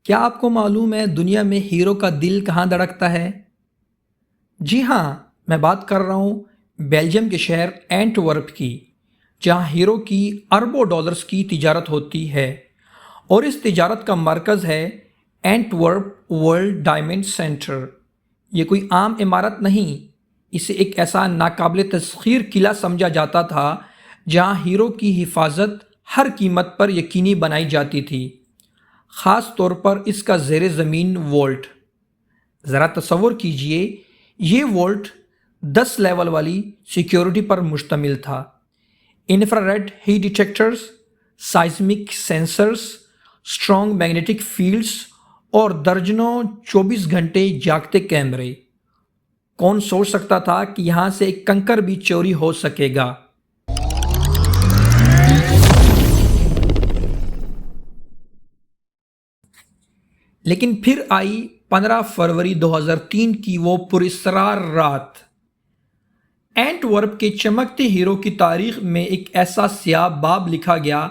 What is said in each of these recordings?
کیا آپ کو معلوم ہے دنیا میں ہیرو کا دل کہاں دھڑکتا ہے؟ جی ہاں، میں بات کر رہا ہوں بیلجیم کے شہر اینٹ ورپ کی، جہاں ہیرو کی اربوں ڈالرز کی تجارت ہوتی ہے، اور اس تجارت کا مرکز ہے اینٹ ورپ ورلڈ ڈائمنڈ سینٹر۔ یہ کوئی عام عمارت نہیں، اسے ایک ایسا ناقابل تسخیر قلعہ سمجھا جاتا تھا جہاں ہیرو کی حفاظت ہر قیمت پر یقینی بنائی جاتی تھی، خاص طور پر اس کا زیر زمین وولٹ۔ ذرا تصور کیجئے، یہ وولٹ 10 لیول والی سیکیورٹی پر مشتمل تھا، infrared heat detectors, seismic sensors, strong magnetic fields اور درجنوں 24 گھنٹے جاگتے کیمرے۔ کون سوچ سکتا تھا کہ یہاں سے ایک کنکر بھی چوری ہو سکے گا؟ لیکن پھر آئی 15 فروری 2003 کی وہ پراسرار رات۔ اینٹ ورپ کے چمکتے ہیرو کی تاریخ میں ایک ایسا سیاہ باب لکھا گیا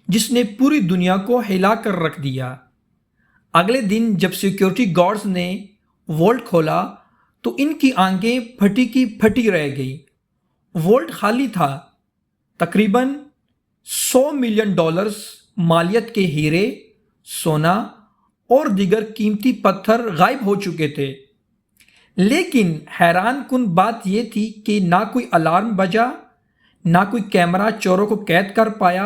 جس نے پوری دنیا کو ہلا کر رکھ دیا۔ اگلے دن جب سیکیورٹی گارڈز نے وولٹ کھولا تو ان کی آنکھیں پھٹی کی پھٹی رہ گئی۔ وولٹ خالی تھا، تقریباً $100 ملین مالیت کے ہیرے، سونا اور دیگر قیمتی پتھر غائب ہو چکے تھے۔ لیکن حیران کن بات یہ تھی کہ نہ کوئی الارم بجا، نہ کوئی کیمرہ چوروں کو قید کر پایا،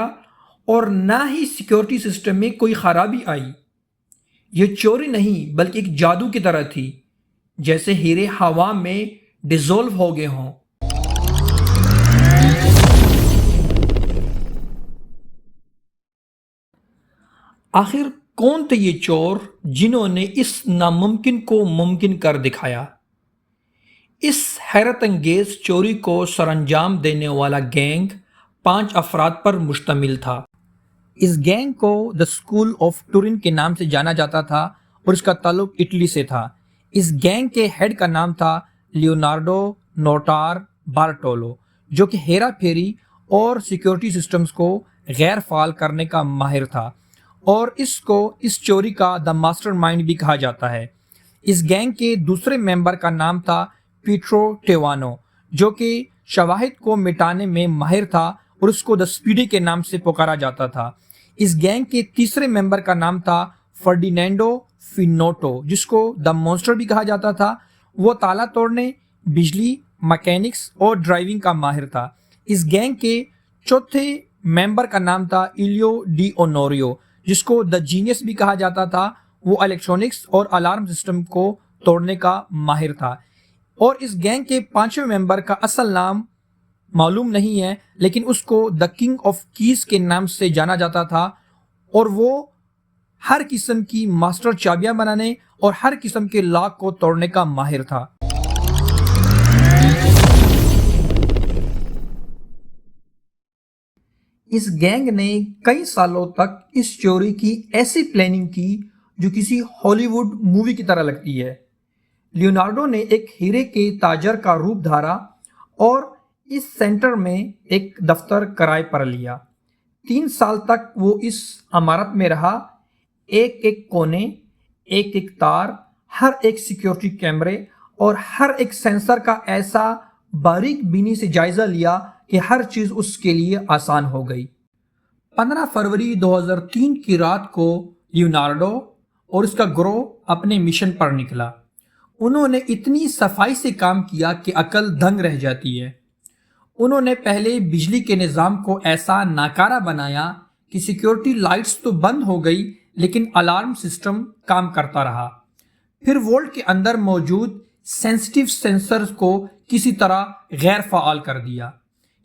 اور نہ ہی سیکیورٹی سسٹم میں کوئی خرابی آئی۔ یہ چوری نہیں بلکہ ایک جادو کی طرح تھی، جیسے ہیرے ہوا میں ڈیزولو ہو گئے ہوں۔ آخر کون تھے یہ چور جنہوں نے اس ناممکن کو ممکن کر دکھایا؟ اس حیرت انگیز چوری کو سر انجام دینے والا گینگ 5 افراد پر مشتمل تھا۔ اس گینگ کو دی اسکول آف ٹورن کے نام سے جانا جاتا تھا اور اس کا تعلق اٹلی سے تھا۔ اس گینگ کے ہیڈ کا نام تھا لیونارڈو نوٹار بارٹولو، جو کہ ہیرا پھیری اور سیکیورٹی سسٹمز کو غیر فعال کرنے کا ماہر تھا، اور اس کو اس چوری کا دا ماسٹر مائنڈ بھی کہا جاتا ہے۔ اس گینگ کے دوسرے ممبر کا نام تھا پیٹرو ٹیوانو، جو کہ شواہد کو مٹانے میں ماہر تھا اور اس کو دا اسپیڈی کے نام سے پکارا جاتا تھا۔ اس گینگ کے تیسرے ممبر کا نام تھا فرڈینینڈو فینوٹو، جس کو دا مونسٹر بھی کہا جاتا تھا۔ وہ تالا توڑنے، بجلی، مکینکس اور ڈرائیونگ کا ماہر تھا۔ اس گینگ کے چوتھے ممبر کا نام تھا ایلیو ڈی اونوریو، جس کو دا جینیس بھی کہا جاتا تھا۔ وہ الیکٹرونکس اور الارم سسٹم کو توڑنے کا ماہر تھا۔ اور اس گینگ کے 5ویں ممبر کا اصل نام معلوم نہیں ہے، لیکن اس کو دا کنگ آف کیز کے نام سے جانا جاتا تھا، اور وہ ہر قسم کی ماسٹر چابیاں بنانے اور ہر قسم کے لاک کو توڑنے کا ماہر تھا۔ اس گینگ نے کئی سالوں تک اس چوری کی ایسی پلاننگ کی جو کسی ہالی ووڈ مووی کی طرح لگتی ہے۔ لیونارڈو نے ایک ہیرے کے تاجر کا روپ دھارا اور اس سینٹر میں ایک دفتر کرائے پر لیا۔ 3 سال تک وہ اس عمارت میں رہا، ایک ایک کونے، ایک ایک تار، ہر ایک سیکیورٹی کیمرے اور ہر ایک سینسر کا ایسا باریک بینی سے جائزہ لیا کہ ہر چیز اس کے لیے آسان ہو گئی۔ 15 فروری 2003 کی رات کو لیونارڈو اور اس کا گروہ اپنے مشن پر نکلا۔ انہوں نے اتنی صفائی سے کام کیا کہ عقل دنگ رہ جاتی ہے۔ انہوں نے پہلے بجلی کے نظام کو ایسا ناکارہ بنایا کہ سیکیورٹی لائٹس تو بند ہو گئی، لیکن الارم سسٹم کام کرتا رہا۔ پھر وولٹ کے اندر موجود سینسٹیو سینسرز کو کسی طرح غیر فعال کر دیا۔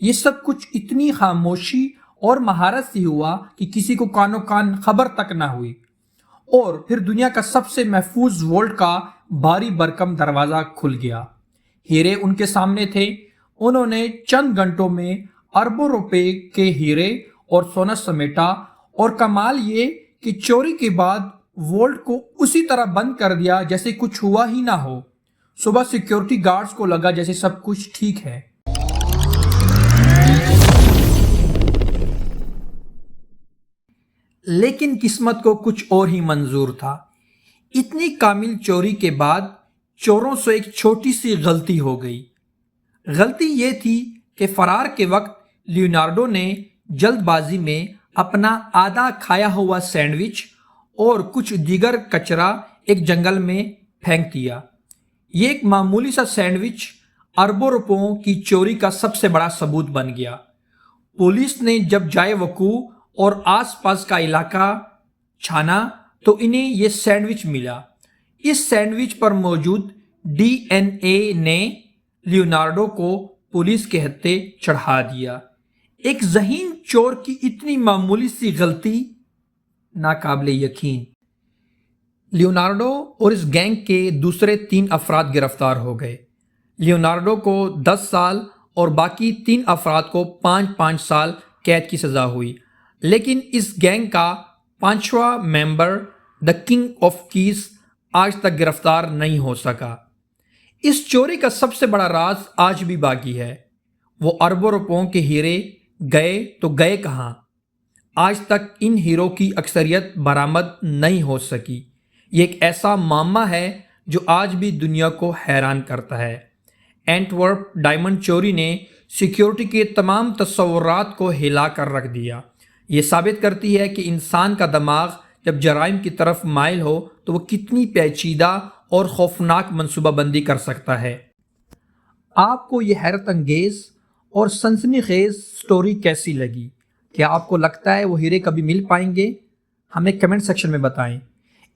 یہ سب کچھ اتنی خاموشی اور مہارت سے ہوا کہ کسی کو کانوں کان خبر تک نہ ہوئی، اور پھر دنیا کا سب سے محفوظ وولٹ کا بھاری بھرکم دروازہ کھل گیا۔ ہیرے ان کے سامنے تھے۔ انہوں نے چند گھنٹوں میں اربوں روپے کے ہیرے اور سونا سمیٹا، اور کمال یہ کہ چوری کے بعد وولٹ کو اسی طرح بند کر دیا جیسے کچھ ہوا ہی نہ ہو۔ صبح سیکیورٹی گارڈز کو لگا جیسے سب کچھ ٹھیک ہے۔ لیکن قسمت کو کچھ اور ہی منظور تھا۔ اتنی کامل چوری کے بعد چوروں سے ایک چھوٹی سی غلطی ہو گئی۔ غلطی یہ تھی کہ فرار کے وقت لیونارڈو نے جلد بازی میں اپنا آدھا کھایا ہوا سینڈوچ اور کچھ دیگر کچرا ایک جنگل میں پھینک دیا۔ یہ ایک معمولی سا سینڈوچ اربوں روپوں کی چوری کا سب سے بڑا ثبوت بن گیا۔ پولیس نے جب جائے وقوع اور آس پاس کا علاقہ چھانا تو انہیں یہ سینڈوچ ملا۔ اس سینڈوچ پر موجود ڈی این اے نے لیونارڈو کو پولیس کے ہتھے چڑھا دیا۔ ایک ذہین چور کی اتنی معمولی سی غلطی ناقابل یقین۔ لیونارڈو اور اس گینگ کے دوسرے 3 افراد گرفتار ہو گئے۔ لیونارڈو کو 10 سال اور باقی 3 افراد کو 5-5 سال قید کی سزا ہوئی، لیکن اس گینگ کا 5واں ممبر دا کنگ آف کیز آج تک گرفتار نہیں ہو سکا۔ اس چوری کا سب سے بڑا راز آج بھی باقی ہے۔ وہ اربوں روپوں کے ہیرے گئے تو گئے کہاں؟ آج تک ان ہیروں کی اکثریت برآمد نہیں ہو سکی۔ یہ ایک ایسا معمہ ہے جو آج بھی دنیا کو حیران کرتا ہے۔ اینٹورپ ڈائمنڈ چوری نے سیکیورٹی کے تمام تصورات کو ہلا کر رکھ دیا۔ یہ ثابت کرتی ہے کہ انسان کا دماغ جب جرائم کی طرف مائل ہو تو وہ کتنی پیچیدہ اور خوفناک منصوبہ بندی کر سکتا ہے۔ آپ کو یہ حیرت انگیز اور سنسنی خیز سٹوری کیسی لگی؟ کیا آپ کو لگتا ہے وہ ہیرے کبھی مل پائیں گے؟ ہمیں کمنٹ سیکشن میں بتائیں۔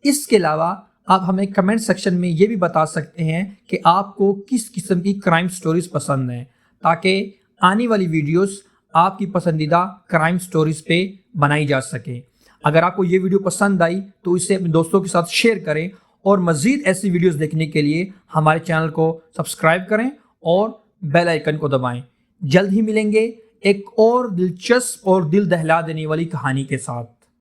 اس کے علاوہ آپ ہمیں کمنٹ سیکشن میں یہ بھی بتا سکتے ہیں کہ آپ کو کس قسم کی کرائم سٹوریز پسند ہیں، تاکہ آنے والی ویڈیوز آپ کی پسندیدہ کرائم سٹوریز پہ بنائی جا سکیں۔ اگر آپ کو یہ ویڈیو پسند آئی تو اسے اپنے دوستوں کے ساتھ شیئر کریں، اور مزید ایسی ویڈیوز دیکھنے کے لیے ہمارے چینل کو سبسکرائب کریں اور بیل آئیکن کو دبائیں۔ جلد ہی ملیں گے ایک اور دلچسپ اور دل دہلا دینے والی کہانی کے ساتھ۔